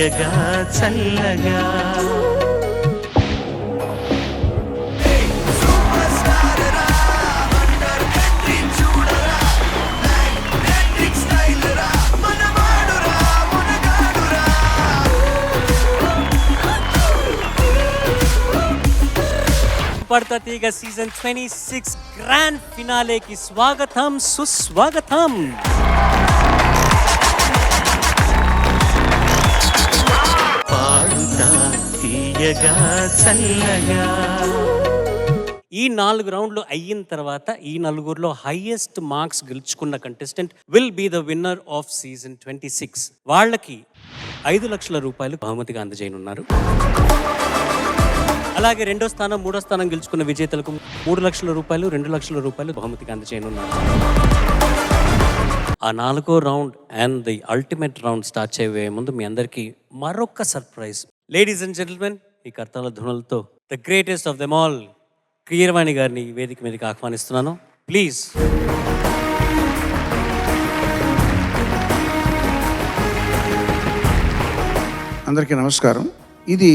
తీయగా చల్లగా పడతా తీగ సీజన్ 26 గ్రాండ్ ఫినాలేకి స్వాగతం సుస్వాగతం. పాడుతా తీయగా చల్లగా. ఈ 4 రౌండ్లు అయిన తర్వాత ఈ నలుగురిలో హైయెస్ట్ మార్క్స్ గెలుచుకున్న contestant will be the winner of season 26. వాళ్ళకి 5 లక్షల రూపాయలు బహుమతిగా అందజేయనున్నారు. అలాగే 2వ స్థానం 3వ స్థానం గెలుచుకున్న విజేతలకు 3 లక్షల రూపాయలు 2 లక్షల రూపాయలు బహుమతిగా అందజేయనున్నారు. ఆ 4వ round and the ultimate round start చేయబోయే ముందు మీ అందరికీ మరొక సర్ప్రైజ్. లేడీస్ అండ్ జెంటిల్మెన్, ఈ కర్తాల ధ్వనులతో the greatest of them all Keeravani గారిని వేదిక మీదకి ఆహ్వానిస్తున్నాను. ప్లీజ్. అందరికీ నమస్కారం. ఇది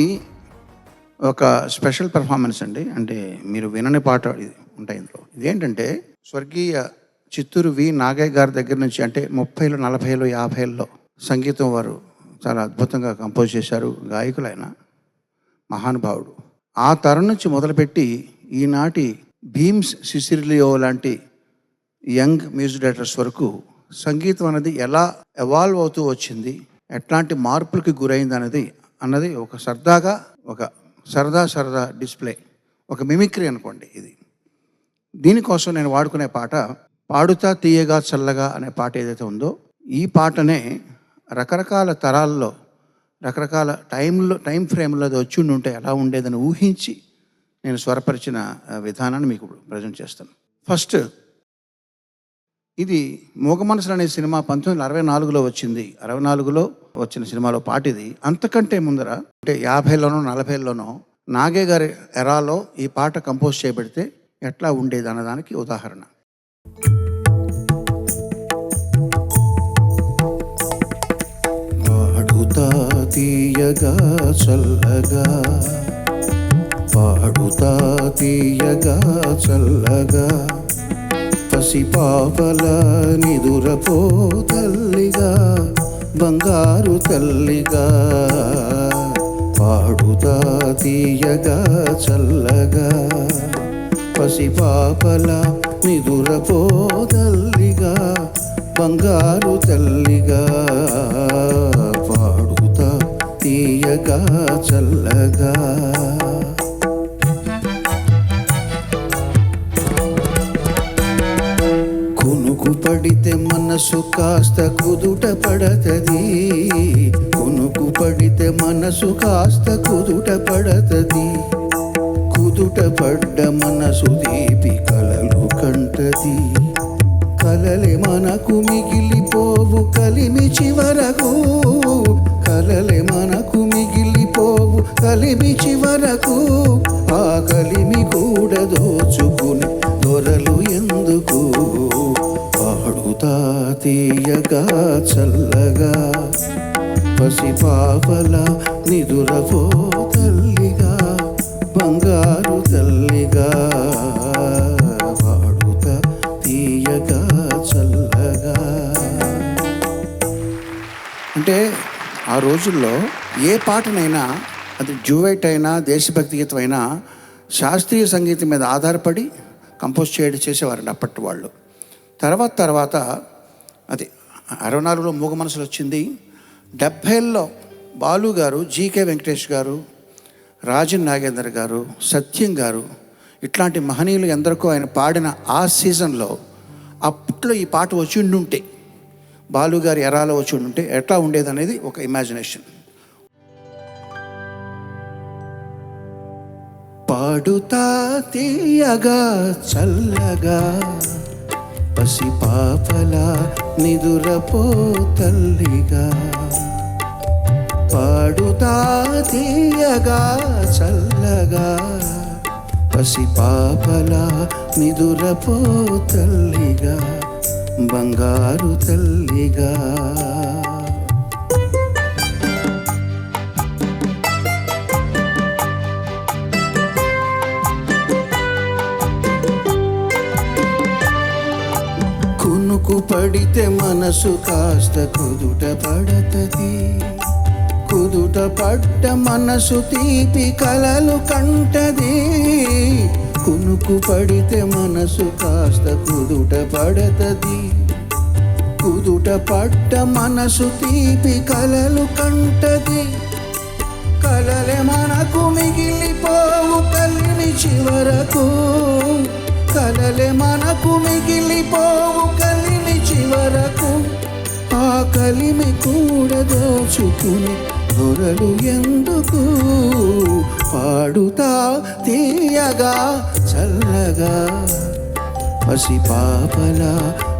ఒక స్పెషల్ పెర్ఫార్మెన్స్ అండి. అంటే మీరు వినని పాట ఇది ఉంటాయి ఇందులో. ఇదేంటంటే స్వర్గీయ చిత్తూరు వి నాగయ్య గారి దగ్గర నుంచి, అంటే 30లు 40లు 50ల్లో సంగీతం వారు చాలా అద్భుతంగా కంపోజ్ చేశారు. గాయకులైన మహానుభావుడు. ఆ తరం నుంచి మొదలుపెట్టి ఈనాటి భీమ్స్ సిసిలియో లాంటి యంగ్ మ్యూజిక్ డైరెక్టర్స్ వరకు సంగీతం అనేది ఎలా ఎవాల్వ్ అవుతూ వచ్చింది, ఎట్లాంటి మార్పులకి గురైంది అన్నది ఒక సరదాగా, ఒక సరదా డిస్ప్లే, ఒక మిమిక్రీ అనుకోండి. ఇది దీనికోసం నేను వాడుకునే పాట పాడుతా తీయగా చల్లగా అనే పాట ఏదైతే ఉందో, ఈ పాటనే రకరకాల తరాల్లో రకరకాల టైం ఫ్రేమ్లో అది వచ్చి ఉంటే ఎలా ఉండేదని ఊహించి నేను స్వరపరిచిన విధానాన్ని మీకు ప్రజెంట్ చేస్తాను. ఫస్ట్, ఇది మూగ మనసులు అనే సినిమా 1964లో వచ్చింది. 64లో వచ్చిన సినిమాలో పాట ఇది. అంతకంటే ముందర అంటే 50లోనో 40లోనో నాగయ్య గారి ఎరాలో ఈ పాట కంపోజ్ చేయబడితే ఎట్లా ఉండేది అన్నదానికి ఉదాహరణ. పాడుతా తీయగా చల్లగా, పాడుతా తీయగా చల్లగా, పసిపాపల నిదురపో తల్లిగా, బంగారు తల్లిగా, పాడుతా తీయగా చల్లగా, పసిపాపల నిదురపో తల్లిగా, బంగారు తల్లిగా, పాడుతా తీయగా చల్లగా. కునుకు పడితే మనసు కాస్త కుదుట పడతది, కునుకు పడితే మనసు కాస్త కుదుట పడతది, కుదుట పడ్డ మనసు దీపి కలలు కంటది, కలలే మనకు మిగిలిపోవు కలిమి చివరకు, కలలే మనకు మిగిలిపోవు కలిమి చివరకు, ఆ కలిమి కూడా దోచుకుని దొరలు ఎందుకు, పాడుతా తీయగా చల్లగా, పసిపాపల నిదురపో తల్లిగా, బంగారు తల్లిగా, పాడుతా తీయగా చల్లగా. అంటే ఆ రోజుల్లో ఏ పాటనైనా, అది డ్యూయెట్ అయినా దేశభక్తి గీతం అయినా, శాస్త్రీయ సంగీతం మీద ఆధారపడి కంపోజ్ చేసేవారండి అప్పటి వాళ్ళు. తర్వాత అది 64లో మూగ మనసులు వచ్చింది. 70ల్లో బాలు గారు, జీకే వెంకటేష్ గారు, రాజన్ నాగేందర్ గారు, సత్యం గారు, ఇట్లాంటి మహనీయులు ఎందరికో ఆయన పాడిన ఆ సీజన్లో అప్పట్లో ఈ పాట వచ్చి ఉండుంటే, బాలు గారి ఎరాలో వచ్చి ఉండుంటే ఎట్లా ఉండేది అనేది ఒక ఇమాజినేషన్. పాడుతా తీయగా చల్లగా, పసిపాపల నిదురపో తల్లిగా, పాడుతా తీయగా చల్లగా, పసిపాపల నిదురపో తల్లిగా, బంగారు తల్లిగా. కునుకు పడితే మనసు కాస్త కుదుట పడతది, కుదుట పడ్డ మనసు తీపి కలలు కంటది. కునుకు పడితే మనసు కాస్త కుదుట పడతది, కుదుట పడ్డ మనసు తీపి కలలు కంటది. కలలే మనకు మిగిలిపోవు కలిమి చివరకు, కలలే మనకు మిగిలిపోవు కలిమి చివరకు. ఆ కలిమి కూడా దోచుకుని దొరలు ఎందుకు? పాడుతా తీయగా చల్లగా పసి పాపలా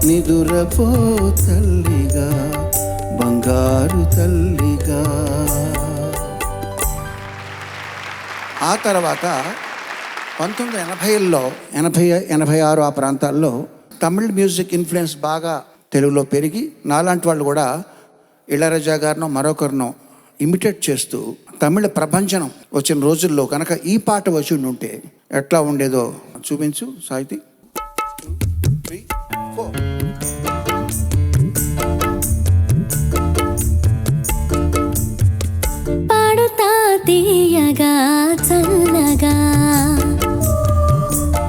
నిదురపో తల్లిగా, బంగారు తల్లిగా. ఆ తర్వాత 1980ల్లో 86 ఆ ప్రాంతాల్లో తమిళ్ మ్యూజిక్ ఇన్ఫ్లుయెన్స్ బాగా తెలుగులో పెరిగి నాలాంటి వాళ్ళు కూడా ఇళయరాజా గారినో మరొకరినో ఇమిటేట్ చేస్తూ తమిళ ప్రభంజనం వచ్చిన రోజుల్లో కనుక ఈ పాట వచ్చి ఉంటే ఎట్లా ఉండేదో చూపించు సాహితీ. 2, 3, 4. పాడుతా తీయగా చల్లగా,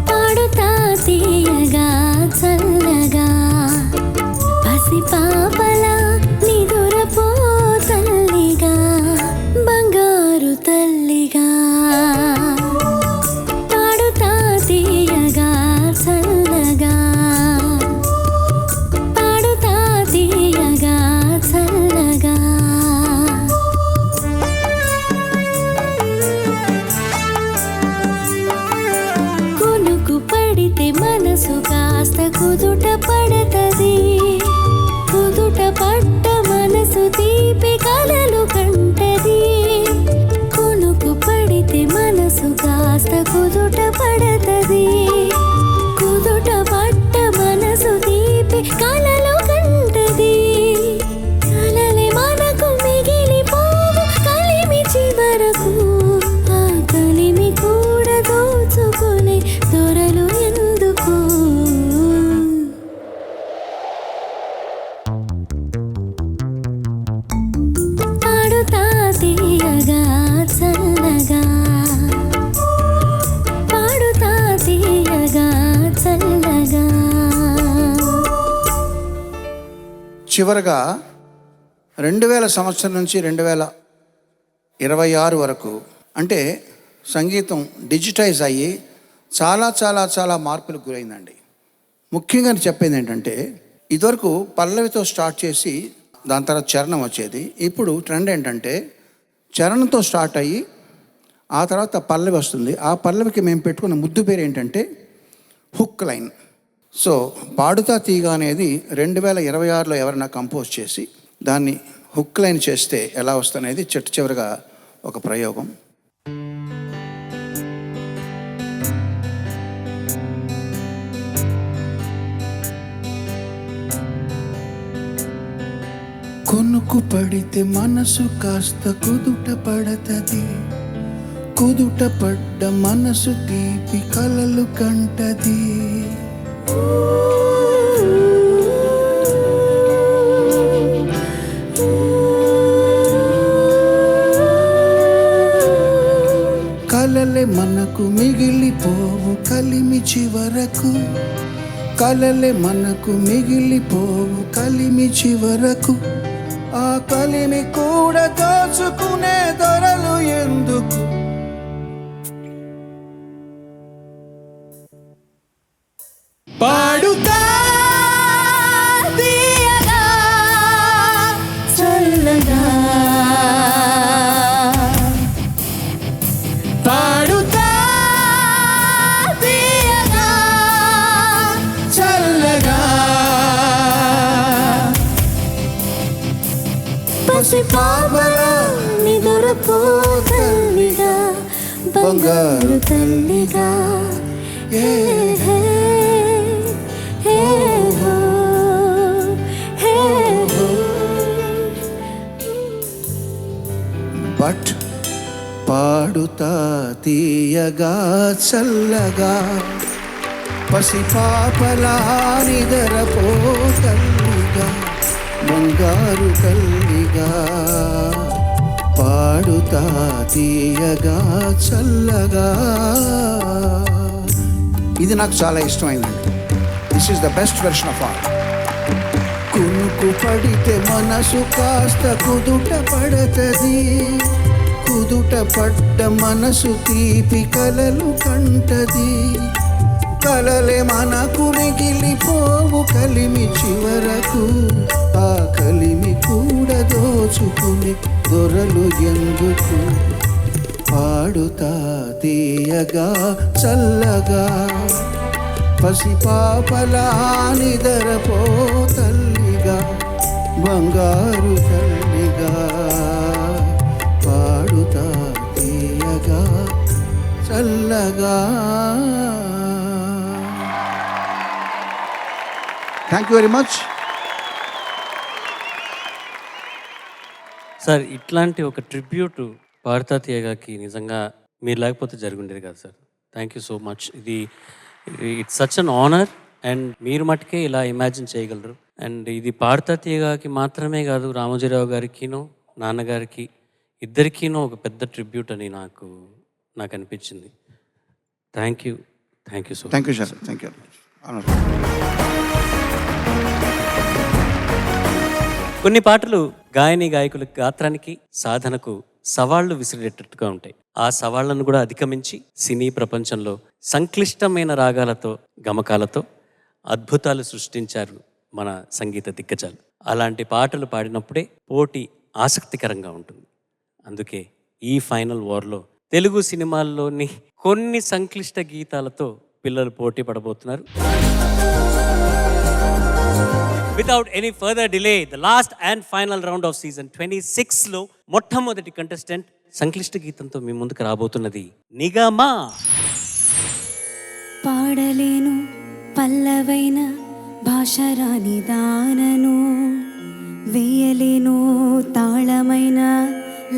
పాడుతా తీయగా చల్లగా పసి పాపలా నిదురపో తల్లిగా, బంగారు తల్లిగా. పాడుతా తీయగా చల్లగా, పాడుతా తీయగా చల్లగా. మనసు కాస్త కుదుట పడతది, కుదుట పడ్డ మనసు తీపి కలలు కంటది. కునుకు పడితే మనసు కాస్త కుదుట పడతది, కుదుట పడ్డ మనసు తీపి కలలు కంటది. కలలే మనకు మిగిలిపోవు కలిమి చివరకు, ఆ కలిమి కూడా దోచుకునే దొరలు ఎందుకు? పాడుతా తీయగా చల్లగా, పాడుతా తీయగా చల్లగా. చివరగా 2000 సంవత్సరం నుంచి 2026 వరకు అంటే సంగీతం డిజిటైజ్ అయ్యి చాలా చాలా చాలా మార్పులకు గురైందండి. ముఖ్యంగా చెప్పేది ఏంటంటే ఇదివరకు పల్లవితో స్టార్ట్ చేసి దాని తర్వాత చరణం వచ్చేది. ఇప్పుడు ట్రెండ్ ఏంటంటే చరణంతో స్టార్ట్ అయ్యి ఆ తర్వాత పల్లవి వస్తుంది. ఆ పల్లవికి మేము పెట్టుకున్న ముద్దు పేరు ఏంటంటే హుక్ లైన్. సో పాడుతా తీగ అనేది 2026లో ఎవరైనా కంపోజ్ చేసి దాన్ని హుక్ లైన్ చేస్తే ఎలా వస్తుందనేది చివరిగా ఒక ప్రయోగం. కొనుకు పడితే మనసు కాస్త కుదుట పడతది, కుదుట పడ్డ మనసు తీపి కలలు కంటది. కలలే మనకు మిగిలిపోవు కలిమి చివరకు, కలలే మనకు మిగిలిపోవు కలిమి చివరకు. ఆ కలిమి కూడా దోచుకునే దొరలు ఎందుకు? పాడుతా తీయగా చల్లగా, పాడుతా తీయగా చల్లగా పసి పాపలా నిదురపో తల్లిగా, బంగారు తల్లిగా. హే హే హే హో, హే హో. బట్ పాడుతా తీయగా చల్లగా పసిపాపలా నిదరపో తల్లిగా బంగారు తల్లిగా పాడుతా తీయగా చల్లగా. ఇది నాకు చాలా ఇష్టమైందండి. This is the best version of all. కునుకు పడితే మనసు కాస్త కుదుట పడతది, కుదుట పడ్డ మనసు తీపి కలలు కంటది. కలలే మనకు మిగిలిపోవు కలిమి చివరకు, ఆ కలిమి కూడా దోచుకుని దొరలు ఎందుకు. పాడుతా తీయగా చల్లగా పసిపాపలా నిదరపో తల్లిగా బంగారు తల్లిగా పాడుతా తీయగా చల్లగా. Thank you very much. Sir ఇట్లాంటి ఒక ట్రిబ్యూట్ పాడుతా తీయగాకి నిజంగా మీరు లేకపోతే జరుగుండేది కదా sir. Thank you so much. It's such an honour and మీరు మటుకే ఇలా ఇమాజిన్ చేయగలరు. అండ్ ఇది పాడుతా తీయగాకి మాత్రమే కాదు, రామోజీరావు గారికినో నాన్నగారికి ఇద్దరికీనో ఒక పెద్ద ట్రిబ్యూట్ అని నాకు అనిపించింది. Thank you so much. Thank you sir. Thank you. కొన్ని పాటలు గాయకుల గాత్రానికి సాధనకు సవాళ్లు విసిరేటట్టుగా ఉంటాయి. ఆ సవాళ్లను కూడా అధిగమించి సినీ ప్రపంచంలో సంక్లిష్టమైన రాగాలతో గమకాలతో అద్భుతాలు సృష్టించారు మన సంగీత దిగ్గజాలు. అలాంటి పాటలు పాడినప్పుడే పోటీ ఆసక్తికరంగా ఉంటుంది. అందుకే ఈ ఫైనల్ వార్లో తెలుగు సినిమాల్లోని కొన్ని సంక్లిష్ట గీతాలతో పిల్లలు పోటీ పడబోతున్నారు. Without any further delay, the last and final round of season 26లో మొట్టమొదటి కంటెస్టెంట్ సంక్లిష్ట గీతంతో మీ ముందుకు రాబోతున్నది నిగమా. పాడలేను పల్లవైన భాషరాని దానను, వేయలేను తాళమైన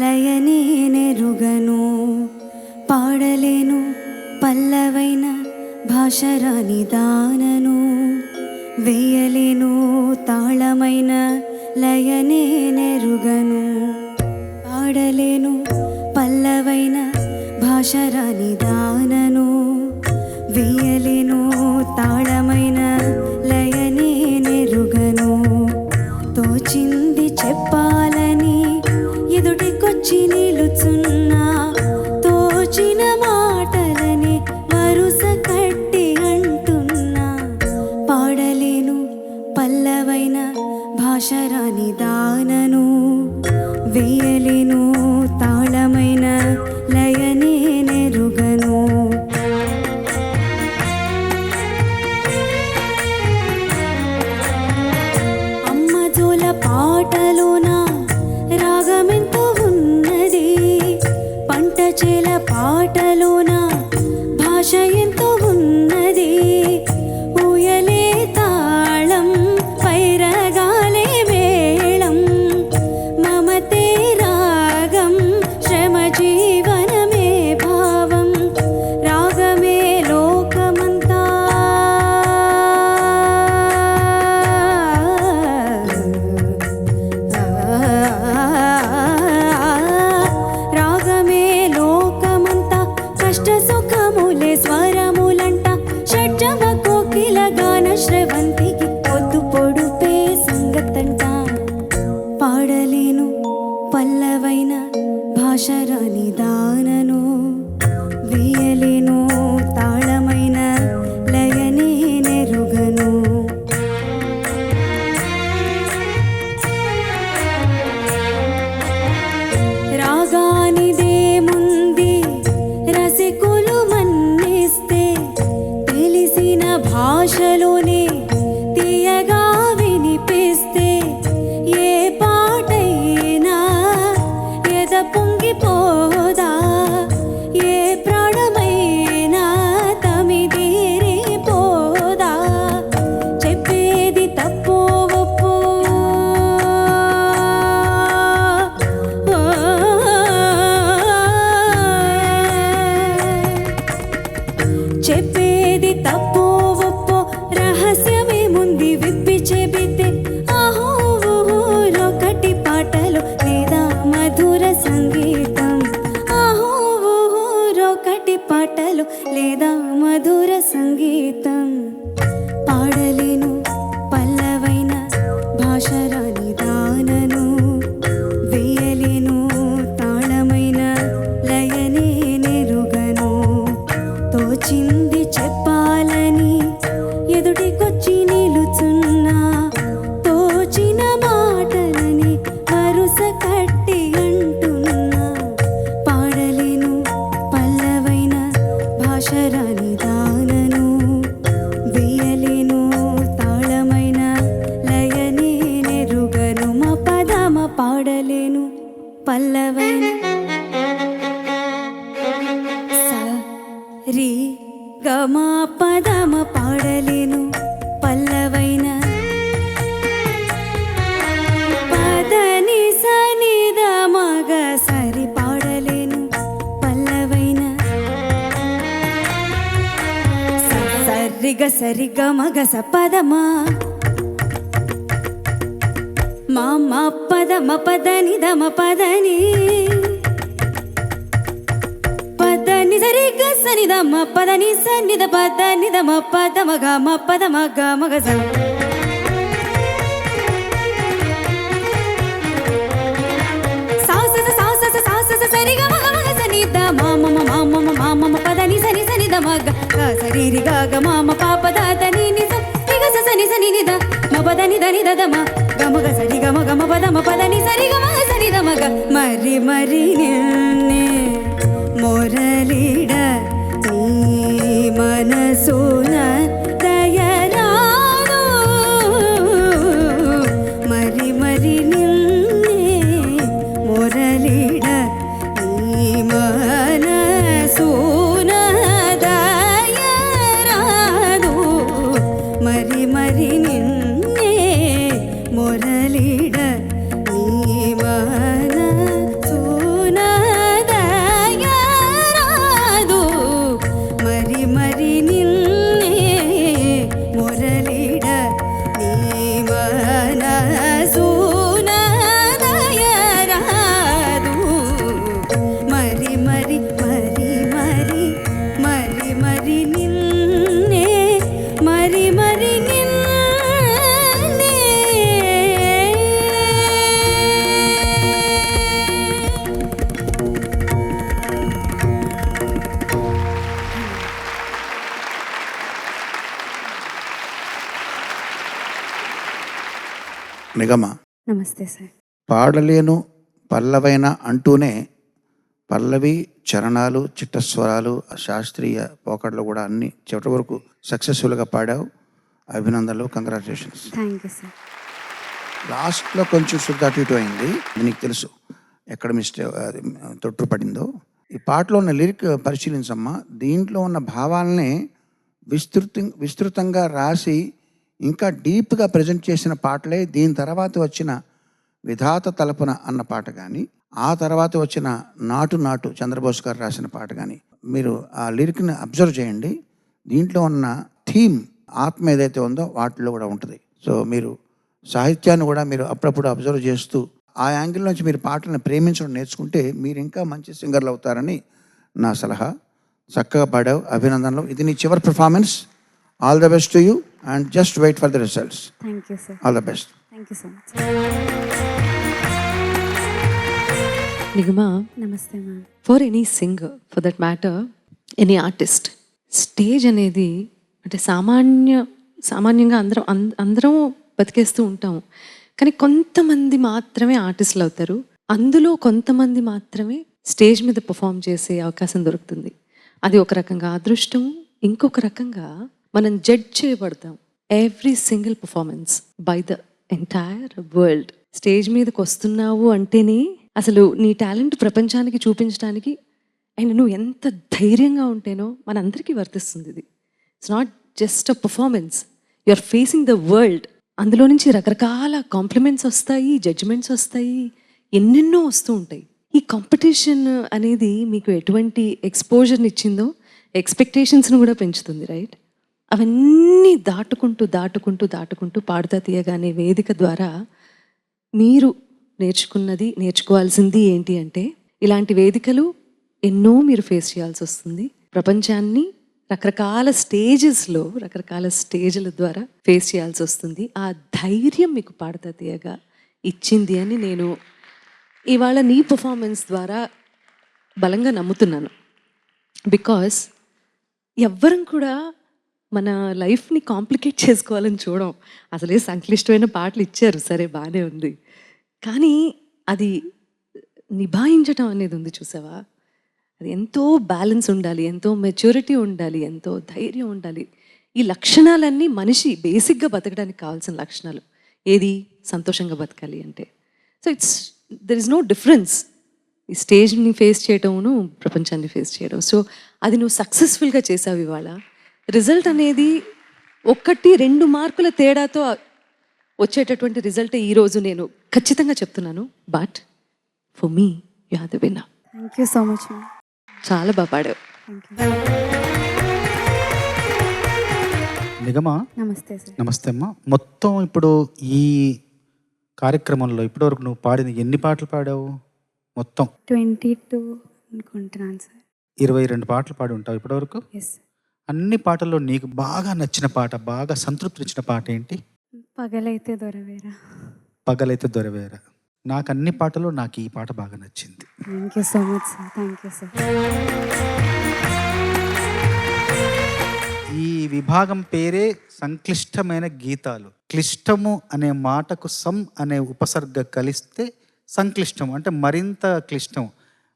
లయనే నెరుగను. పాడలేను పల్లవైన భాషరాని దానను, వేయలేను తాళమైన లయనే నెరుగను. పాడలేను పల్లవైన భాషరాని దానను, వేయలేను తాళమైన లయనే నెరుగను. తోచింది చెప్పాలని ఎదుటికొచ్చి నిలుచున్నా, తోచిన మాటలని వరుస కట్టి అంటున్నా. పాడలేను పల్లవైన భాషరాని దానను, వేయలేను తాళమైన లయనే నెరుగను. అమ్మ జోల పాటలోన రాగమెంతో ఉన్నది, పంట చేల పాటలోన భాష ఎంతో ఉన్నది. ఊయలే తాళం పైరగాలే మేళం, మమతే రాగం శ్రమ జీవనమే భావం. రాగమే లోకమంతా, రాగమే లోకమంతా కష్ట సుఖములే స్వరములంట. షడ్జమ కోకిల గాన శ్రవంతికి పొద్దు పొడుపే సంగతంట. పాడలేను పల్లవైన భాషరాని దానను, వేయలేను తాళమైన లయనే నెరుగను. రాగానిదేముంది రసికులు మన్నిస్తే, తెలిసిన భాషలోనే తీయగా వినిపిస్తే. ఏ పాటైనా ఎద పొంగిపోదా, ఏ ప్రాణమైనా తమిదిరిపోదా. చెప్పేది తప్పో ఒప్పో, చెప్పేది తప్పో మట్టి పాటలు లేదా మధుర సంగీతం పాడలేను పల్లవైన భాషరాని దానను వేయలేను తాళమైన లయనే నెరుగను తోచింది చెప్పాలని ఎదుటికొచ్చి నిలుచున్నా తోచిన మాటలని వరుస కట్టి అంటున్నా పాడలేను పల్లవైన భాషరాని దానను వేయలేను తాళమైన లయనే నెరుగను మా పదమ పాడలేను పల్లవైన రి గమ పదమ పాడలేను పల్లవైన పదని సనిద మగ సరి పాడలేను పల్లవైన సరిగ సరిగ మగ స పదమా మా పదమ పదని దమ పదని పదని సరిగ సనిద మ పదని సన్నిద పదని దమ పదమ గ మ పదమ గ మగ స సరిగ మగ మగ సనిద మామ పదని సని సనిద మగ సరి రి గ మామ పాప దాదని నిజ రిగ సని సని నిద మ పదని దని దమ గ మగ సరి గ మగ మ పదమ పదని సరి గ మగ సని ద మగ మరి మరి నిన్నే మొరలిడ నీ మనసున దయరాదు మరి మరి నిన్నే మొరలిడ నీ మనసున దయరాదు మరి మరి నిన్నే మొరలిడ నీ మనసున దయరాదు మరి మరి నిన్నే మొరలిడ నీ మనసున దయరాదు మరి మరి మరి మరి మరి మరి నిన్నే మరి మరి నిన్నే నిగమ నమస్తే సార్ పాడలేను పల్లవైన అంటూనే పల్లవి చరణాలు చిట్టస్వరాలు శాస్త్రీయ పోకడలు కూడా అన్ని చివరి వరకు సక్సెస్ఫుల్గా పాడావు. అభినందనలు, కంగ్రాచులేషన్స్. Thank you sir. లాస్ట్లో కొంచెం శుద్ధ అటు ఇటు అయింది, అది నీకు తెలుసు ఎక్కడ తొట్టు పడిందో. ఈ పాటలో ఉన్న లిరిక్ పరిశీలించమ్మా. దీంట్లో ఉన్న భావాలనే విస్తృతంగా రాసి ఇంకా డీప్గా ప్రజెంట్ చేసిన పాటలే. దీని తర్వాత వచ్చిన విధాత తలపున అన్న పాట కానీ, ఆ తర్వాత వచ్చిన నాటు నాటు చంద్రబోస్ గారు రాసిన పాట కానీ, మీరు ఆ లిరిక్ని అబ్జర్వ్ చేయండి. దీంట్లో ఉన్న థీమ్ ఆత్మ ఏదైతే ఉందో వాటిలో కూడా ఉంటుంది. సో మీరు సాహిత్యాన్ని కూడా మీరు అప్పుడప్పుడు అబ్జర్వ్ చేస్తూ ఆ యాంగిల్ నుంచి మీరు పాటలను ప్రేమించడం నేర్చుకుంటే మీరు ఇంకా మంచి సింగర్లు అవుతారని నా సలహా. చక్కగా పాడావు, అభినందనలు. ఇది నీ చివరి performance. All the best to you and just wait for the results. Thank you sir. All the best. Thank you so much. Nigama, నమస్తే ma'am. For any singer, for that matter any artist, stage అనేది అంటే సామాన్యంగా అందరం బతికేస్తూ ఉంటాము. కానీ కొంతమంది మాత్రమే ఆర్టిస్టులు అవుతారు. అందులో కొంతమంది మాత్రమే స్టేజ్ మీద పర్ఫామ్ చేసే అవకాశం దొరుకుతుంది. అది ఒక రకంగా అదృష్టం. ఇంకొక రకంగా మనం జడ్జ్ చేయబడతాం every single performance by the entire world. Stage మీదకి వస్తున్నావు అంటేనే అసలు నీ టాలెంట్ ప్రపంచానికి చూపించడానికి అండ్ నువ్వు ఎంత ధైర్యంగా ఉంటేనో మనందరికీ వర్తిస్తుంది. ఇది it's not just a performance, you are facing the world. అందులో నుంచి రకరకాల కాంప్లిమెంట్స్ వస్తాయి, జడ్జిమెంట్స్ వస్తాయి, ఎన్నెన్నో వస్తూ ఉంటాయి. ఈ కాంపిటీషన్ అనేది మీకు ఎటువంటి ఎక్స్పోజర్ని ఇచ్చిందో ఎక్స్పెక్టేషన్స్ను కూడా పెంచుతుంది, రైట్? అవన్నీ దాటుకుంటూ దాటుకుంటూ దాటుకుంటూ పాడుతా తీయగానే వేదిక ద్వారా మీరు నేర్చుకోవాల్సింది ఏంటి అంటే, ఇలాంటి వేదికలు ఎన్నో మీరు ఫేస్ చేయాల్సి వస్తుంది. ప్రపంచాన్ని రకరకాల స్టేజెస్లో రకరకాల స్టేజ్ల ద్వారా ఫేస్ చేయాల్సి వస్తుంది. ఆ ధైర్యం మీకు పాడతా తీయగా ఇచ్చింది అని నేను ఇవాళ నీ పర్ఫార్మెన్స్ ద్వారా బలంగా నమ్ముతున్నాను. బికాస్ ఎవ్వరం కూడా మన లైఫ్ని కాంప్లికేట్ చేసుకోవాలని చూడం. అసలే సంక్లిష్టమైన పాటలు ఇచ్చారు, సరే బాగానే ఉంది, కానీ అది నిభాయించటం అనేది ఉంది చూసావా, అది ఎంతో బ్యాలెన్స్ ఉండాలి, ఎంతో మెచ్యూరిటీ ఉండాలి, ఎంతో ధైర్యం ఉండాలి. ఈ లక్షణాలన్నీ మనిషి బేసిక్గా బతకడానికి కావాల్సిన లక్షణాలు. ఏది? సంతోషంగా బతకాలి అంటే. So there is no difference ఈ స్టేజ్ని ఫేస్ చేయటమును ప్రపంచాన్ని ఫేస్ చేయడం. సో అది నువ్వు సక్సెస్ఫుల్గా చేసావు. ఇవాళ రిజల్ట్ అనేది 1-2 మార్కుల తేడాతో వచ్చేటటువంటి రిజల్టే ఈరోజు నేను ఖచ్చితంగా చెప్తున్నాను. But for me you are the winner. Thank you so much ma'am. చాలా బాగా పాడావు. నిగమా, నమస్తే సార్. నమస్తే అమ్మా. మొత్తం ఇప్పుడు ఈ కార్యక్రమంలో ఇప్పటివరకు నువ్వు పాడిన ఎన్ని పాటలు పాడావు? మొత్తం 22 అనుకుంటున్నాను సార్. 22 పాటలు పాడి ఉంటావు ఇప్పటివరకు. ఎస్. అన్ని పాటల్లో నీకు బాగా నచ్చిన పాట, బాగా సంతృప్తి ఇచ్చిన పాట ఏంటి? పగలైతే దొరవేరా. పగలైతే దొరవేరా. నాకు అన్ని పాటల్లో నాకు ఈ పాట బాగా నచ్చింది. Thank you so much sir. Thank you sir. ఈ విభాగం పేరే సంక్లిష్టమైన గీతాలు. క్లిష్టము అనే మాటకు సం అనే ఉపసర్గ కలిస్తే సంక్లిష్టం అంటే మరింత క్లిష్టం,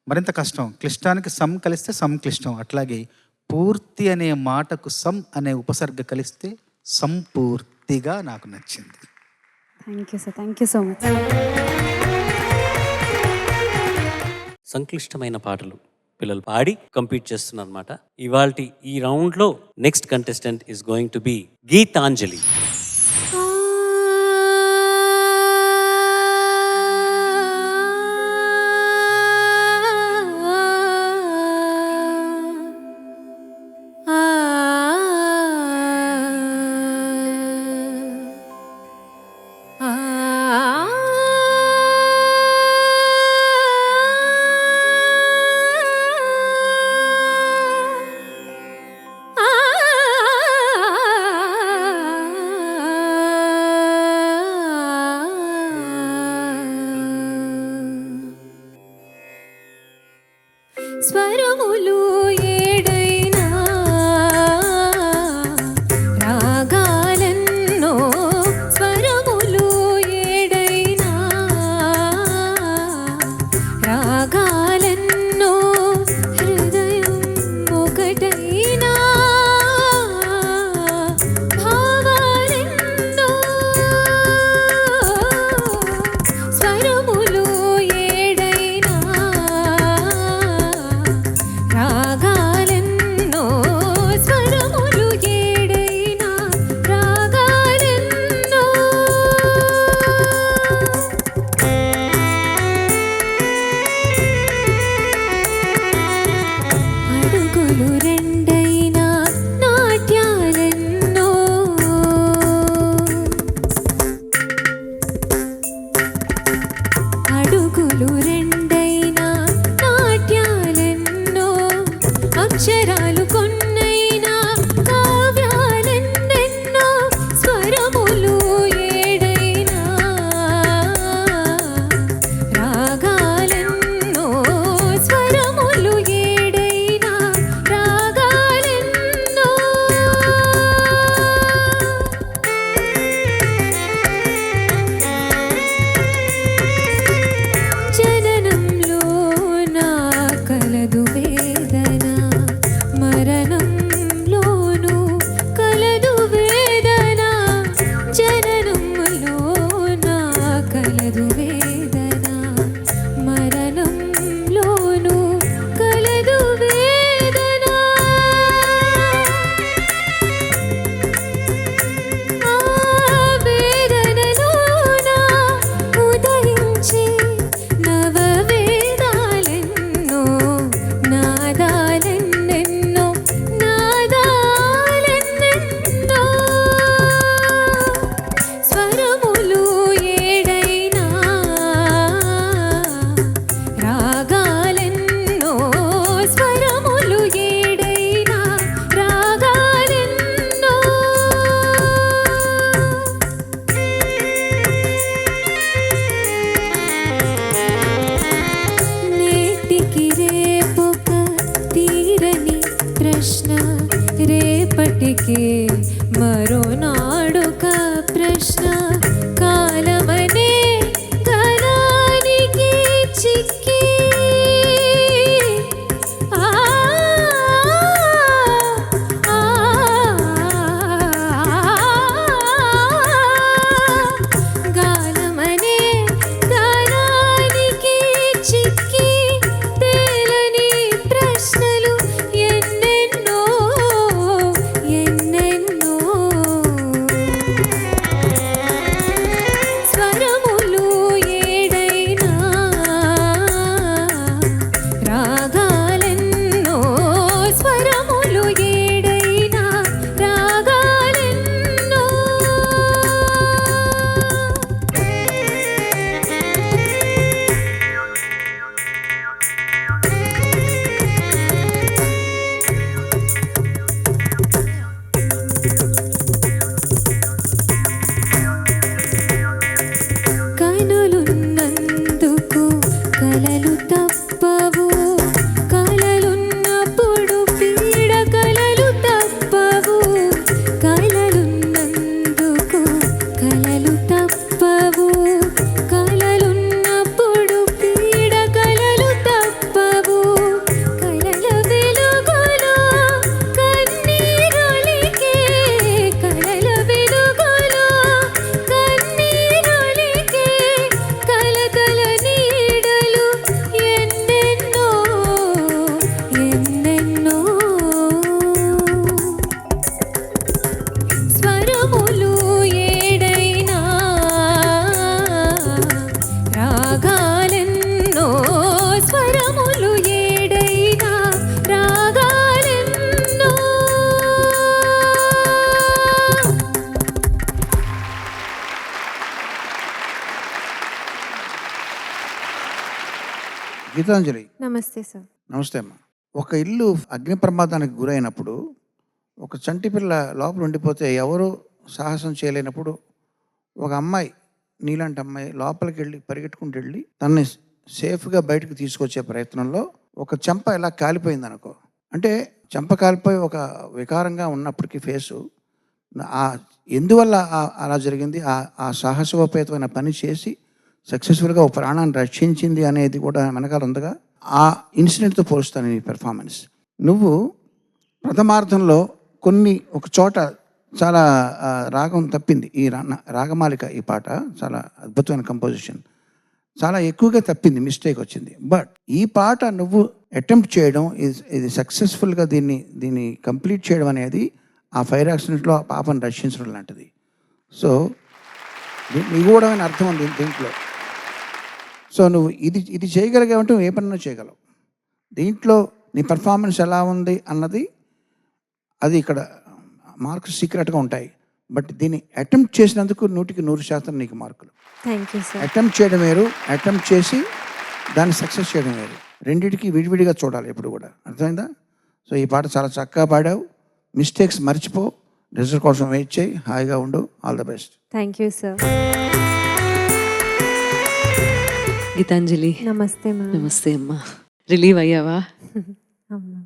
మరింత కష్టం. క్లిష్టానికి సం కలిస్తే సంక్లిష్టం. అట్లాగే పూర్తి అనే మాటకు సం అనే ఉపసర్గ కలిస్తే సంపూర్తిగా నాకు నచ్చింది. Thank you sir. Thank you so much. సంక్లిష్టమైన పాటలు పిల్లలు పాడి కంపీట్ చేస్తున్నారు అనమాట. ఇవాల్టి ఈ రౌండ్లో next contestant is going to be Geetanjali. స్వరములు ఏడైనా రాగాలెన్నో, స్వరములు ఏడైనా రాగాలెన్నో, హృదయం ఒకటైనా భావాలెన్నో, స్వరములు ఏడైనా రాగాలెన్నో, స్వరములు ఏడైనా రాగాలెన్నో. అడుగులు రెండైనా నాట్యాలెన్నో, అడుగులు రెండైనా నాట్యాలెన్నో, అక్షరాలు కొన్నైనా కావ్యాలెన్నెన్నో, స్వరములు ఏడైనా రాగాలెన్నో, స్వరములు ఏడైనా రాగాలెన్నో. జననంలో నా కలదు వేదన, మర ప్రశ్న రేపటికి మరోనాడొక ప్రశ్న కాలమనే గలానికి చిక్కి ఆ ఆ గాలమనే గలానికి చిక్కి తేలని ప్రశ్నలు ఎన్నెన్నో ఎన్నెన్నో స్వరములు ఏడైనా రాగాలెన్నో స్వరములు ఏడైనా రాగాలెన్నో కనులున్నందుకు కలలు తప్పవు కలలున్నప్పుడు పీడ కలలు తప్పవు కలలున్నందుకు కలలు తప్పవు కలలున్నప్పుడు పీడ కలలు తప్పవు కలల వెలుగులో కన్నీరొలికే కలల వెలుగులో కన్నీరొలికే కలకల నీడలు ఎన్నెన్నో ఎన్నెన్నో స్వరములు ఏడైనా రాగాలెన్నో స్వరములు ఏడైనా రాగాలెన్నో గీతాంజలి, నమస్తే సార్. నమస్తే అమ్మా. ఒక ఇల్లు అగ్ని ప్రమాదానికి గురైనప్పుడు ఒక చంటి పిల్ల లోపల ఉండిపోతే ఎవరు సాహసం చేయలేనప్పుడు ఒక అమ్మాయి, నీలాంటి అమ్మాయి లోపలికి వెళ్ళి పరిగెట్టుకుంటూ వెళ్ళి తనని సేఫ్గా బయటకు తీసుకొచ్చే ప్రయత్నంలో ఒక చెంప ఇలా కాలిపోయింది అనుకో. అంటే చెంప కాలిపోయి ఒక వికారంగా ఉన్నప్పటికీ ఫేసు ఎందువల్ల అలా జరిగింది, ఆ సాహసోపేతమైన పని చేసి సక్సెస్ఫుల్గా ఒక ప్రాణాన్ని రక్షించింది అనేది కూడా వెనకాల ఉందిగా. ఆ ఇన్సిడెంట్తో పోలుస్తాను ఈ పెర్ఫార్మెన్స్. నువ్వు ప్రథమార్థంలో ఒక చోట చాలా రాగం తప్పింది. ఈ రాగమాలిక ఈ పాట చాలా అద్భుతమైన కంపోజిషన్, చాలా ఎక్కువగా తప్పింది, మిస్టేక్ వచ్చింది. బట్ ఈ పాట నువ్వు అటెంప్ట్ చేయడం ఇది సక్సెస్ఫుల్గా దీన్ని కంప్లీట్ చేయడం అనేది ఆ ఫైర్ యాక్సిడెంట్లో ఆ పాపను రక్షించడం లాంటిది. సో నిగూఢమైన అర్థం ఉంది దీంట్లో. సో నువ్వు ఇది చేయగలిగావంటే నువ్వు ఏ పనైనా చేయగలవు. దీంట్లో నీ పర్ఫార్మెన్స్ ఎలా ఉంది అన్నది అది ఇక్కడ మార్క్స్ సీక్రెట్గా ఉంటాయి. బట్ దీన్ని అటెంప్ట్ చేసినందుకు 100% నీకు మార్కులు. Thank you sir. అటెంప్ట్ చేయడం వేరు, అటెంప్ట్ చేసి దాన్ని సక్సెస్ చేయడం వేరు. రెండింటికి విడివిడిగా చూడాలి ఎప్పుడు కూడా. అర్థమైందా? సో ఈ పాట చాలా చక్కగా పాడావు. మిస్టేక్స్ మర్చిపో, రిజల్ట్ కోసం వెయిట్ చేయి, హాయిగా ఉండు. All the best. Thank you sir. Geetanjali, నమస్తే మ్యామ్. నమస్తే అమ్మా. రిలీవ్ అయ్యావా? అమ్మా,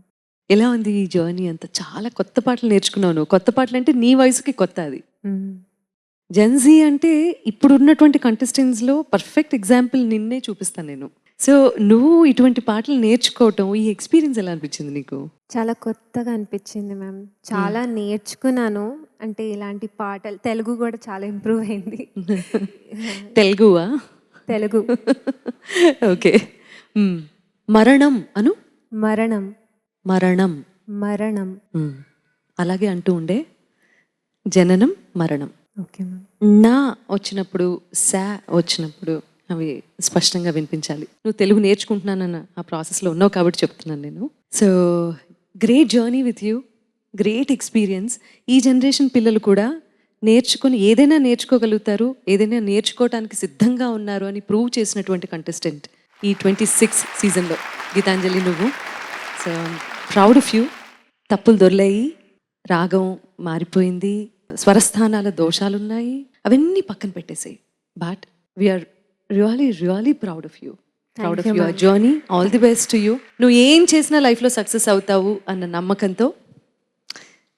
ఎలా ఉంది ఈ జర్నీ అంతా? చాలా కొత్త పాటలు నేర్చుకున్నావు నువ్వు. కొత్త పాటలు అంటే నీ వయసుకి కొత్త. అది జెన్జీ అంటే ఇప్పుడు ఉన్నటువంటి కంటెస్టెంట్స్లో పర్ఫెక్ట్ ఎగ్జాంపుల్ నిన్నే చూపిస్తాను నేను. సో నువ్వు ఇటువంటి పాటలు నేర్చుకోవటం, ఈ ఎక్స్పీరియన్స్ ఎలా అనిపించింది నీకు? చాలా కొత్తగా అనిపించింది మ్యామ్. చాలా నేర్చుకున్నాను. అంటే ఇలాంటి పాటలు, తెలుగు కూడా చాలా ఇంప్రూవ్ అయింది. తెలుగువా? తెలుగు. ఓకే. మరణం అను. మరణం. మరణం. మరణం. అలాగే అంటూ ఉండే. జననం, మరణం. Okay ma'am. నా వచ్చినప్పుడు, సా వచ్చినప్పుడు అవి స్పష్టంగా వినిపించాలి. నువ్వు తెలుగు నేర్చుకుంటున్నానన్న ఆ ప్రాసెస్లో ఉన్నావు కాబట్టి చెప్తున్నాను నేను. So great journey with you, great experience. ఈ జనరేషన్ పిల్లలు కూడా నేర్చుకొని ఏదైనా నేర్చుకోగలుగుతారు, ఏదైనా నేర్చుకోవటానికి సిద్ధంగా ఉన్నారు అని ప్రూవ్ చేసినటువంటి కంటెస్టెంట్ ఈ 26 సీజన్లో గీతాంజలి నువ్వు. So proud of you. తప్పులు దొర్లాయి, రాగం మారిపోయింది, స్వరస్థానాల దోషాలున్నాయి, అవన్నీ పక్కన పెట్టేసాయి. But we are really proud of you. Proud of your journey. All the best to you. నువ్వు ఏం చేసినా లైఫ్లో సక్సెస్ అవుతావు అన్న నమ్మకంతో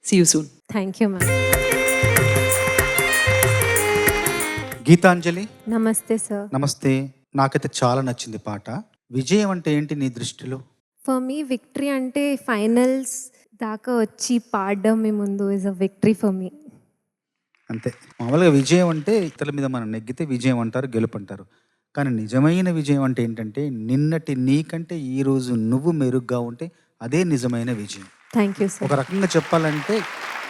see you soon. Thank you ma'am. Geetanjali, నమస్తే సార్. నమస్తే. నాకైతే చాలా నచ్చింది పాట. విజయం అంటే ఏంటి నీ దృష్టిలో? ఫర్ మీ విక్టరీ అంటే ఫైనల్స్ దాకా వచ్చి పాడడం మీ ముందు is a victory for me. అంతే. మామూలుగా విజయం అంటే ఇతరుల మీద మనం నెగ్గితే విజయం అంటారు, గెలుపు అంటారు. కానీ నిజమైన విజయం అంటే ఏంటంటే నిన్నటి నీకంటే ఈరోజు నువ్వు మెరుగ్గా ఉంటే అదే నిజమైన విజయం. Thank you sir. ఒక రకంగా చెప్పాలంటే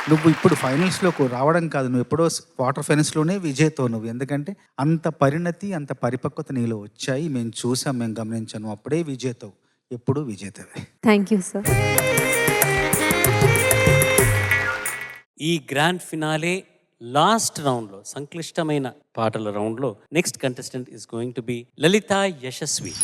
నువ్వు ఇప్పుడు ఫైనల్స్లోకి రావడం కాదు, నువ్వు ఎప్పుడో క్వార్టర్ ఫైనల్స్లోనే విజేతో నువ్వు. ఎందుకంటే అంత పరిణతి, అంత పరిపక్వత నీలో వచ్చాయి. మేము చూసాం, మేము గమనించాను. అప్పుడే విజేతావు, ఎప్పుడూ విజేతవే. Thank you sir. ఈ గ్రాండ్ ఫినాలే లాస్ట్ రౌండ్లో, సంక్లిష్టమైన పాటల రౌండ్లో next contestant is going to be Lalitha Yashaswi.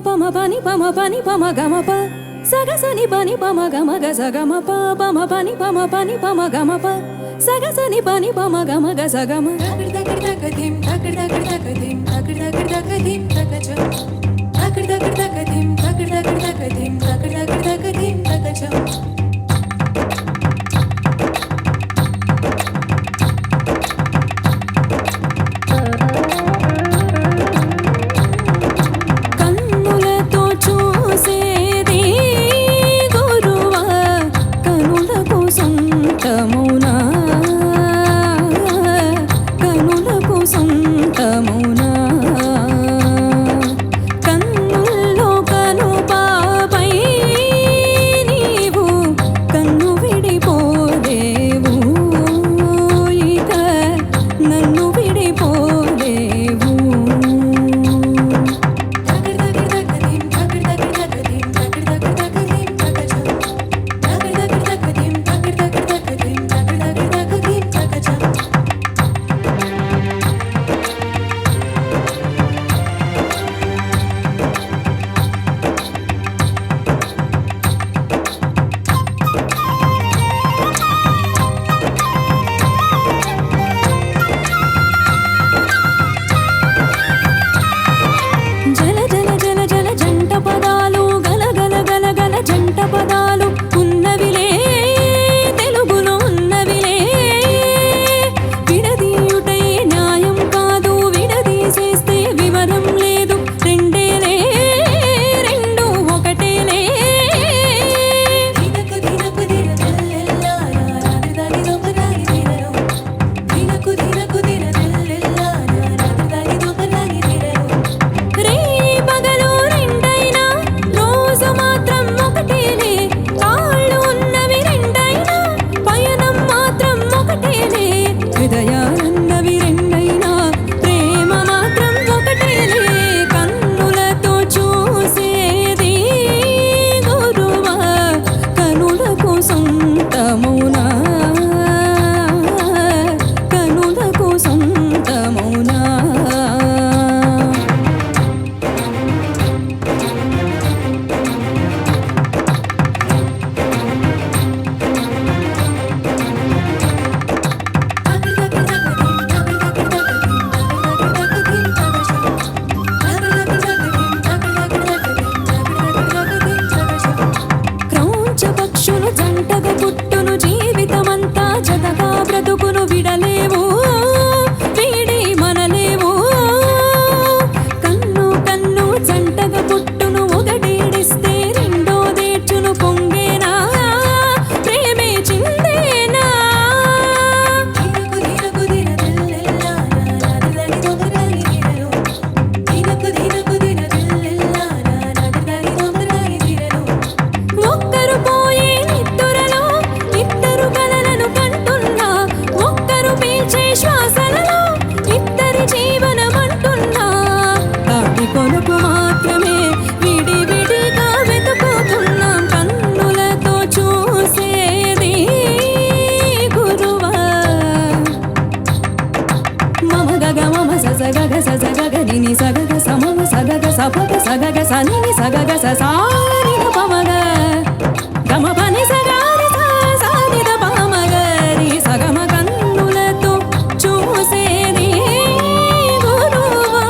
పమ పని పమ పని పమ గమ ప సగ సని పని పమ గమ గ స గమ ప పమ పని పమ పని పమ గమ ప సగ సని పని పమ గమ గ స గమ దగడ దగడ దగ ధిం దగడ దగడ దగ ధిం దగడ దగడ దగ ధిం దగ జ దగడ దగడ దగ ధిం దగడ దగడ దగ ధిం దగడ దగడ దగ ధిం దగ జ నిని సగగ సమమ సగగ సపగ సగగ సనిని సగగ ససారి పమగ గమ పని సగారి సాని పమగ రి సగమ కన్నులతో చూసేది గురువా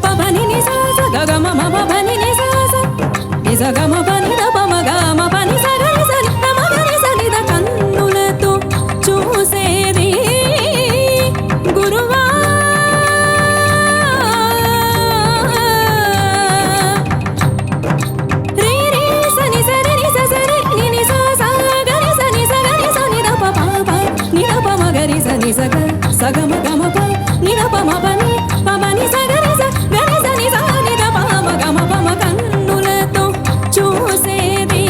పబని ని సగ గమ మమ పని ని సగ ని సగమ పని పమగ మ పని సగరి సని పమగరి సని ద కన్నులతో చూసేది గురువా రే రే సని సరి ని సరి ని ని స గరి సని సగరి సని ద ప ప ని ద ప మ గరి సని సగ సగమ గమ ప ని ద ప మ ప ని ప మ ని సగరి స గరి సని స ని ద ప మ గమ ప మ కన్నులతో చూసేది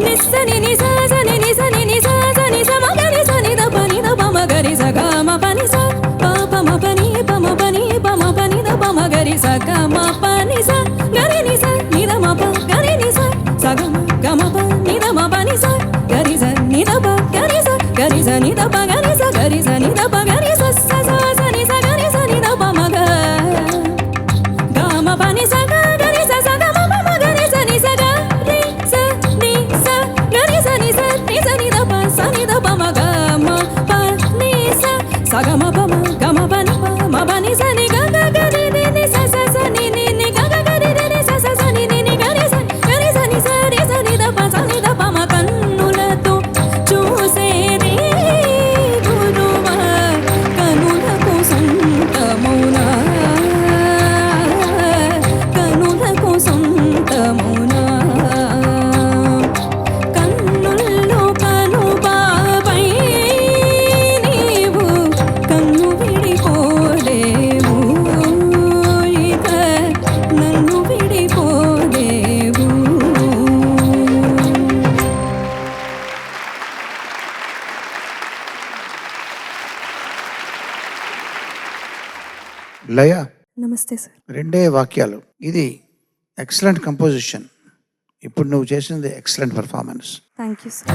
నిస్సని ని స సని ని సని ని స సని స మ గరి సని ద ప ని ద ప మ గరి స గ మ ప ని స ప ప మ ప ని ప మ ప ని ప మ ప ని ద ప మ గరి స గ మ ప ని స గరి ని స ని ద మ ప గరి ని స స గ మ గ మ ప ని ద మ ప ని స గరి స ని ద ప గరి స ని ద ప గరి స గరి స ని ద ప గరి స స స స ని స గరి స ని ద ప మ గ గ మ ప ని స గ గరి స స గ మ ప మ గరి స ని స గ రి స ని స గరి స ని స ని ద ప స ని ద ప మ గ మ ప ని స స గ మ ప మ గ మ ప ని ప మ ప ని స ని గ గ గ రి రి ని స స స ని ని ని గ గ గ రి రి ని స స స ని ని ని గరి స ని స రి స ని ద ప స ని ద ప మ కన్నులతో చూసేది గురువా కనులకు సొంతమునా కనులకు సొంతమునా కన్నుల్లో కనుబాపై నీవు కన్ను విడిపోలేవు ఇక నన్ను విడిపోలేవు. లయ నమస్తే సార్. రెండే వాక్యాలు. ఇది ఎక్సలెంట్ కంపోజిషన్. ఇప్పుడు నువ్వు చేసింది excellent performance. Thank you sir.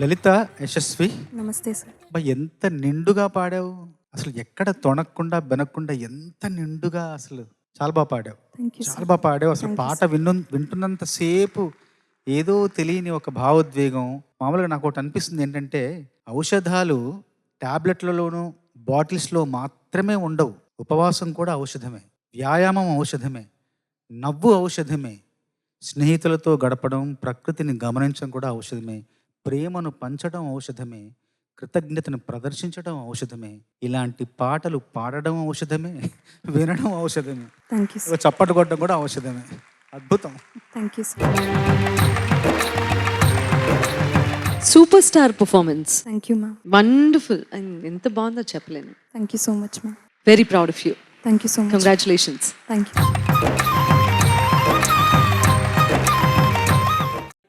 Lalitha Yashaswi, నమస్తే సార్. అబ్బా ఎంత నిండుగా పాడావు. అసలు ఎక్కడ తొణక్కుండా బెనక్కుండా ఎంత నిండుగా, అసలు చాలా బాగా పాడావు. థ్యాంక్ యూ చాలా సార్. బాగా పాడావు. అసలు పాట వింటున్నంతసేపు ఏదో తెలియని ఒక భావోద్వేగం. మామూలుగా నాకు ఒకటి అనిపిస్తుంది ఏంటంటే, ఔషధాలు ట్యాబ్లెట్లలోనూ బాటిల్స్లో మాత్రమే ఉండవు. ఉపవాసం కూడా ఔషధమే, వ్యాయామం ఔషధమే, నవ్వు ఔషధమే, స్నేహితులతో గడపడం, ప్రకృతిని గమనించడం కూడా ఔషధమే, ప్రేమను పంచడం ఔషధమే, కృతజ్ఞతను ప్రదర్శించడం ఔషధమే. ఇలాంటి పాటలు పాడడం ఔషధమే, వినడం ఔషధమే, థ్యాంక్ యూ సార్. చప్పట్లు కొట్టడం కూడా ఔషధమే. అద్భుతం. Thank you sir. Super star performance, thank you ma'am. Wonderful. ఎంత బాగుందో చెప్పలేను. Thank you so much ma'am. Very proud of you. Thank you so much. Congratulations. Thank you.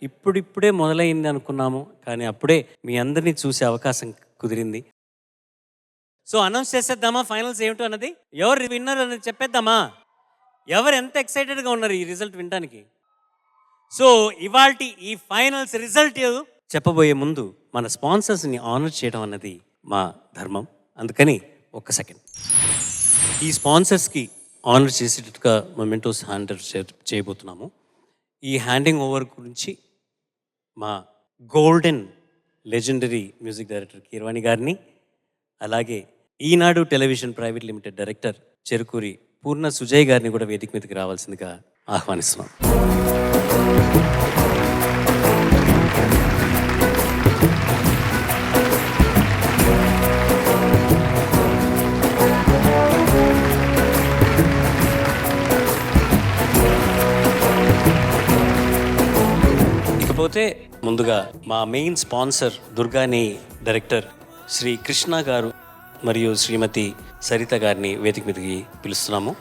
ఇప్పుడిప్పుడే మొదలైంది అనుకున్నాము, కానీ అప్పుడే మీ అందరినీ చూసే అవకాశం కుదిరింది. సో అనౌన్స్ చేసేద్దామా ఫైనల్స్ ఏమిటో అన్నది? ఎవరు విన్నర్ అన్నది చెప్పేద్దామా? ఎవరు ఎంత ఎక్సైటెడ్గా ఉన్నారు ఈ రిజల్ట్ వినడానికి? సో ఇవాల్టి ఈ ఫైనల్స్ రిజల్ట్ చెప్పబోయే ముందు మన స్పాన్సర్స్ని ఆనర్ చేయడం అన్నది మా ధర్మం. అందుకని ఒక్క సెకండ్, ఈ స్పాన్సర్స్కి ఆనర్ చేసేటట్టుగా మొమెంటోస్ హ్యాండ్ చేయబోతున్నాము. ఈ హ్యాండింగ్ ఓవర్ గురించి మా golden legendary music director Keeravani గారిని, అలాగే Eenadu television private limited director Cherukuri Purna Sujay గారిని కూడా వేదిక మీదకి రావాల్సిందిగా ఆహ్వానిస్తున్నాం. ఇకపోతే ముందుగా మా main sponsor Durgani director Shri Krishna garu మరియు శ్రీమతి సరిత గారిని వేదిక మీదకి పిలుస్తున్నాము.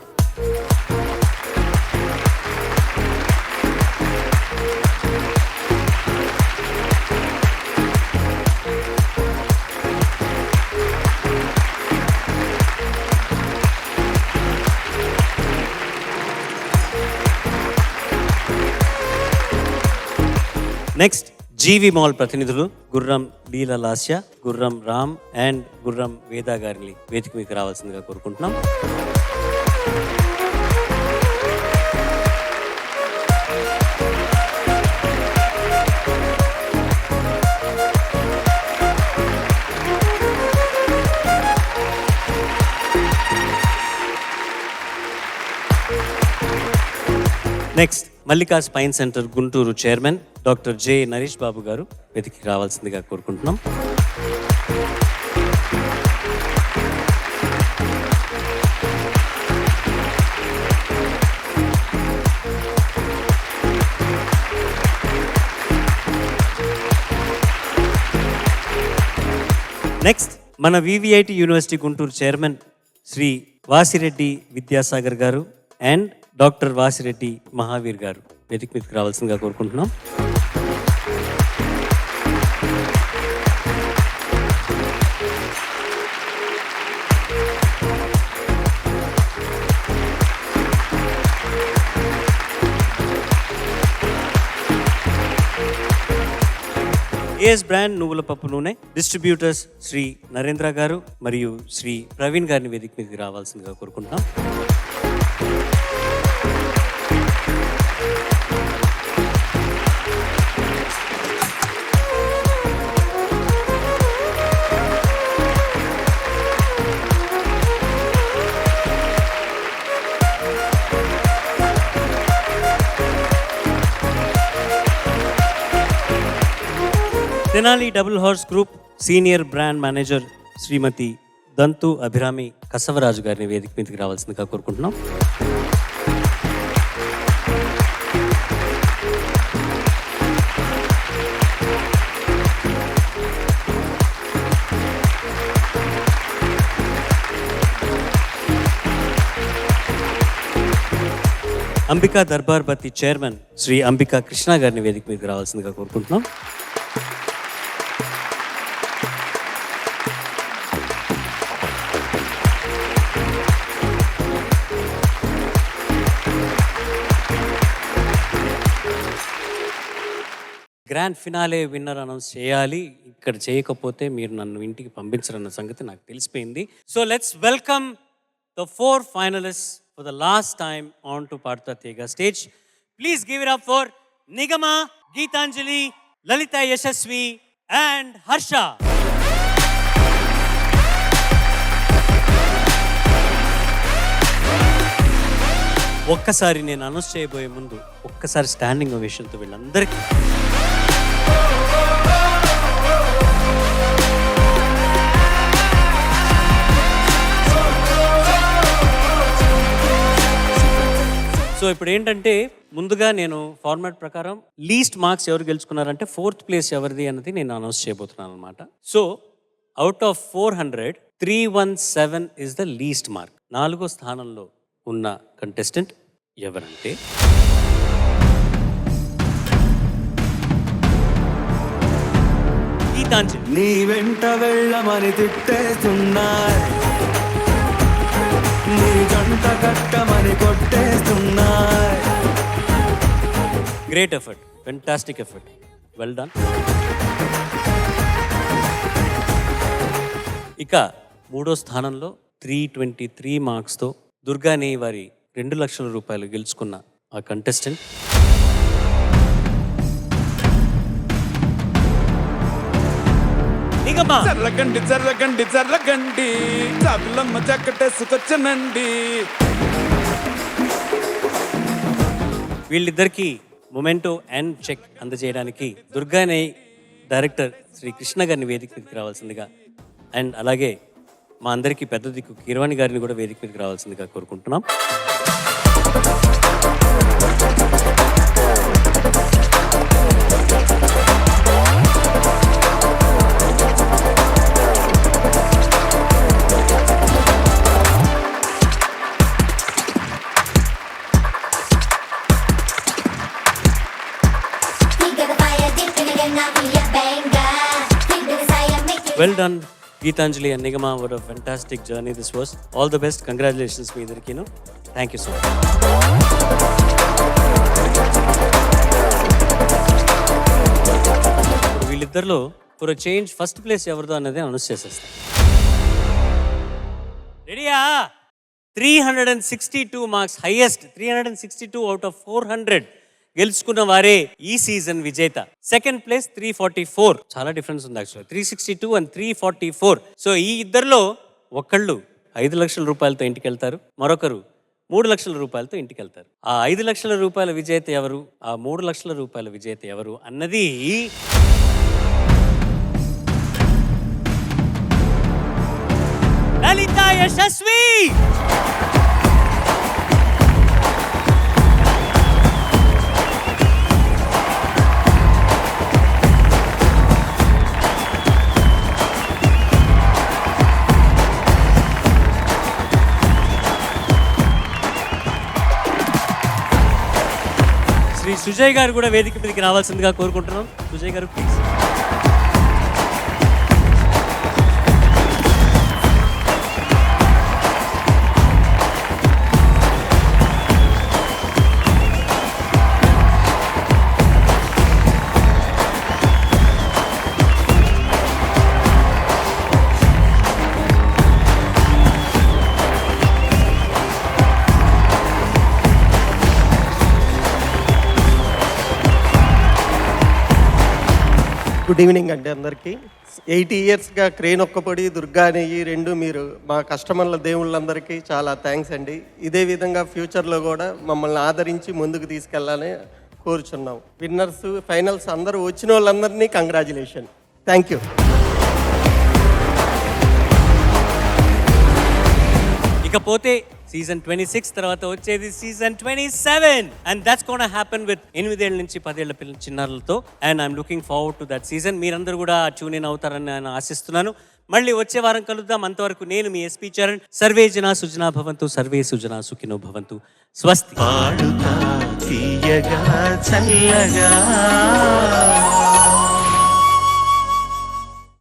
నెక్స్ట్ జీవి మాల్ ప్రతినిధులు గుర్రం లీల లాస్య, గుర్రం రామ్ అండ్ గుర్రం వేద గారిని వేదిక మీకు రావాల్సిందిగా కోరుకుంటున్నాం. Next Mallika spine centre Guntur chairman doctor J Naresh Babu garu వెతికి రావాల్సిందిగా కోరుకుంటున్నాం. నెక్స్ట్ మన VVIT university Guntur chairman Shri Vasireddy Vidyasagar garu and doctor Vasireddy Mahavir గారు వేదిక మీదకి రావాల్సిందిగా కోరుకుంటున్నాం. ఏఎస్ బ్రాండ్ నువ్వుల పప్పు నూనె డిస్ట్రిబ్యూటర్స్ శ్రీ నరేంద్ర గారు మరియు శ్రీ ప్రవీణ్ గారిని వేదిక మీదకి రావాల్సిందిగా కోరుకుంటున్నాం. Tenali double horse group senior brand manager Shrimati Dantu Abhirami Kasavaraju గారిని వేదిక మీదకి రావాల్సిందిగా కోరుకుంటున్నాం. అంబికా దర్బార్ బత్తి చైర్మన్ శ్రీ అంబికా కృష్ణ గారిని వేదిక మీదకి రావాల్సిందిగా కోరుకుంటున్నాం. గ్రాండ్ ఫినాలే విన్నర్ అనౌన్స్ చేయాలి, ఇక్కడ చేయకపోతే మీరు నన్ను ఇంటికి పంపించరన్న సంగతి నాకు తెలిసిపోయింది. So let's welcome the 4 finalists for the last time on to Paartha Tega stage. Please give it up for Nigama, Geetanjali, Lalita Yashasvi and Harsha. ఒక్కసారి నేను అనౌన్స్ చేయబోయే ముందు ఒక్కసారి స్టాండింగ్ ఓవేషన్తో వీళ్ళందరికీ సో ఇప్పుడు ఏంటంటే ముందుగా నేను ఫార్మాట్ ప్రకారం లీస్ట్ మార్క్స్ ఎవరు గెలుచుకున్నారంటే 4th ప్లేస్ ఎవరిది అన్నది నేను అనౌన్స్ చేయబోతున్నాను అనమాట. So out of 400 317 is the least mark. 4వ స్థానంలో ఉన్న కంటెస్టెంట్ ఎవరంటే గీతాంజలి. నీ వెంట వెళ్ళమని తిట్టేస్తున్నాయి, నీ జంట కట్టమని కొట్టేస్తున్నాయి. Great effort, fantastic effort, well done. ఇక 3వ స్థానంలో 323 మార్క్స్తో దుర్గాని వారి 2 లక్షల రూపాయలు గెలుచుకున్న ఆ కంటెస్టెంట్ నిగమ. చర్లగండి చర్లగండి చర్లగండి చాకులమ్మ చక్కటేసుకొచ్చనండి. వీళ్ళిద్దరికీ మొమెంటో అండ్ చెక్ అందజేయడానికి దుర్గాని డైరెక్టర్ శ్రీ కృష్ణ గారిని వేదిక మీదకి రావాల్సిందిగా అండ్ అలాగే మా అందరికీ పెద్ద దిక్కు కీరవాణి గారిని కూడా వేదిక మీదకి రావాల్సిందిగా కోరుకుంటున్నాం. Well done, Geetanjali and Nigama. What a fantastic journey this was. All the best. Congratulations, me Idarkino. Thank you so much. వీళ్ళిద్దరిలో ఫర్ చేంజ్ ఫస్ట్ ప్లేస్ ఎవరిదో అన్నది అనౌన్స్ చేసేస్తాం. రెడీయా? 362 మార్క్స్, హైయెస్ట్ 362 అవుట్ ఆఫ్ 400 గెలుచుకున్న వారే ఈ సీజన్ విజేత. Second place 344, చాలా డిఫరెన్స్ ఉంది యాక్చువల్లీ. 362 అండ్ 344. సో ఈ ఇద్దరిలో ఒకళ్ళు 5 లక్షల రూపాయలతో ఇంటికి వెళ్తారు, మరొకరు 3 లక్షల రూపాయలతో ఇంటికి వెళ్తారు. ఆ 5 లక్షల రూపాయల విజేత ఎవరు, ఆ 3 లక్షల రూపాయల విజేత ఎవరు అన్నది లలిత యశస్వి. శ్రీ సుజయ్ గారు కూడా వేదిక మీదకి రావాల్సిందిగా కోరుకుంటున్నాం. సుజయ్ గారు ప్లీజ్. గుడ్ ఈవినింగ్ అండి అందరికీ. 80 ఇయర్స్గా క్రేన్ ఒక్కపొడి, దుర్గా నెయ్యి రెండు మీరు మా కస్టమర్ల దేవుళ్ళందరికీ చాలా థ్యాంక్స్ అండి. ఇదే విధంగా ఫ్యూచర్లో కూడా మమ్మల్ని ఆదరించి ముందుకు తీసుకెళ్లాలని కోరుచున్నాం. విన్నర్స్, ఫైనల్స్ అందరూ వచ్చిన వాళ్ళందరినీ కంగ్రాచులేషన్. Thank you. ఇకపోతే సీజన్ 26 తర్వాత వచ్చేది season 27 and that's gonna happen with 8 ఏళ్ల నుంచి 10 ఏళ్ల పిల్లల చిన్నారులతో. And I'm looking forward to that season. మీరందరూ కూడా ట్యూన్ ఇన్ అవుతారని నేను ఆశిస్తున్నాను. మళ్ళీ వచ్చే వారం కలుద్దాం. అంతవరకు నేను మీ ఎస్పీ చరణ్. సర్వే జనా సుజనా భవంతు, సర్వే సుజనా సుఖినో భవంతు. స్వస్తి. పాడుతా తీయగా చల్లగా